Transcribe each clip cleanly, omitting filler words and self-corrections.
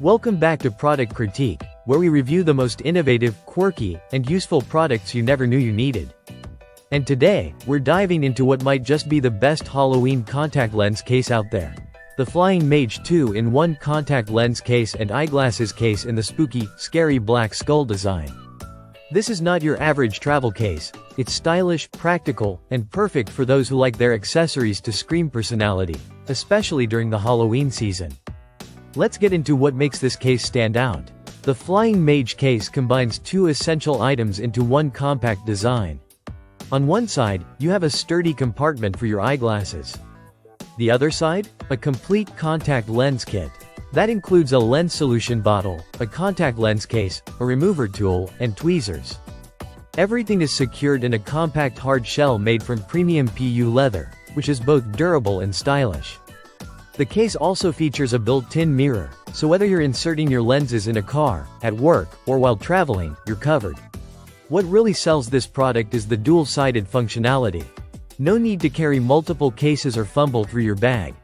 Welcome back to Product Critique, where we review the most innovative, quirky, and useful products you never knew you needed. And today, we're diving into what might just be the best Halloween contact lens case out there. The FlyingMage 2-in-1 contact lens case and eyeglasses case in the spooky, scary black skull design. This is not your average travel case. It's stylish, practical, and perfect for those who like their accessories to scream personality, especially during the Halloween season. Let's get into what makes this case stand out. The FlyingMage case combines two essential items into one compact design. On one side, you have a sturdy compartment for your eyeglasses. The other side? A complete contact lens kit. That includes a lens solution bottle, a contact lens case, a remover tool, and tweezers. Everything is secured in a compact hard shell made from premium PU leather, which is both durable and stylish. The case also features a built-in mirror, so whether you're inserting your lenses in a car, at work, or while traveling, you're covered. What really sells this product is the dual-sided functionality. No need to carry multiple cases or fumble through your bag.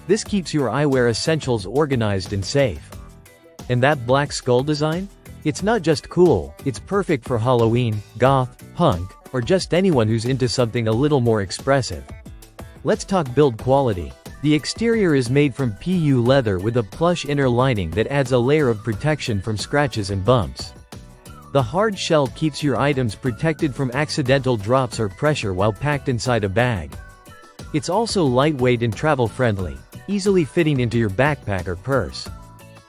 This keeps your eyewear essentials organized and safe. And that black skull design? It's not just cool, it's perfect for Halloween, goth, punk, or just anyone who's into something a little more expressive. Let's talk build quality. The exterior is made from PU leather with a plush inner lining that adds a layer of protection from scratches and bumps. The hard shell keeps your items protected from accidental drops or pressure while packed inside a bag. It's also lightweight and travel-friendly, easily fitting into your backpack or purse.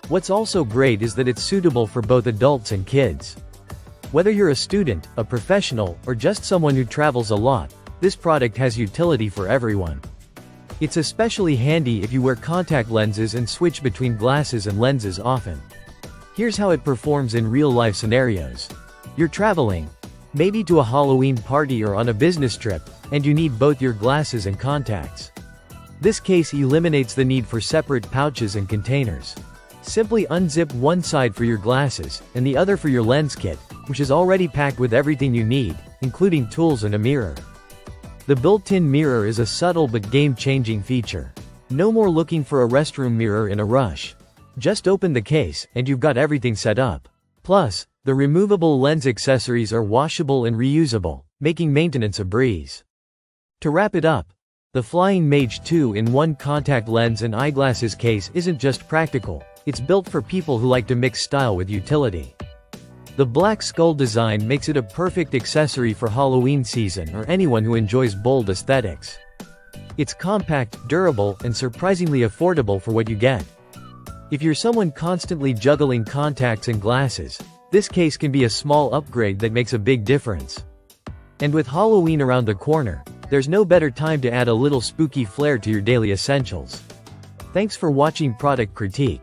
What's also great is that it's suitable for both adults and kids. Whether you're a student, a professional, or just someone who travels a lot, this product has utility for everyone. It's especially handy if you wear contact lenses and switch between glasses and lenses often. Here's how it performs in real-life scenarios. You're traveling, maybe to a Halloween party or on a business trip, and you need both your glasses and contacts. This case eliminates the need for separate pouches and containers. Simply unzip one side for your glasses, and the other for your lens kit, which is already packed with everything you need, including tools and a mirror. The built-in mirror is a subtle but game-changing feature. No more looking for a restroom mirror in a rush. Just open the case, and you've got everything set up. Plus, the removable lens accessories are washable and reusable, making maintenance a breeze. To wrap it up, the FlyingMage 2-in-1 contact lens and eyeglasses case isn't just practical, it's built for people who like to mix style with utility. The black skull design makes it a perfect accessory for Halloween season or anyone who enjoys bold aesthetics. It's compact, durable, and surprisingly affordable for what you get. If you're someone constantly juggling contacts and glasses, this case can be a small upgrade that makes a big difference. And with Halloween around the corner, there's no better time to add a little spooky flair to your daily essentials. Thanks for watching Product Critique.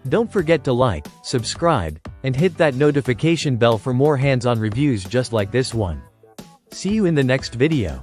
Don't forget to like, subscribe, and hit that notification bell for more hands-on reviews just like this one. See you in the next video.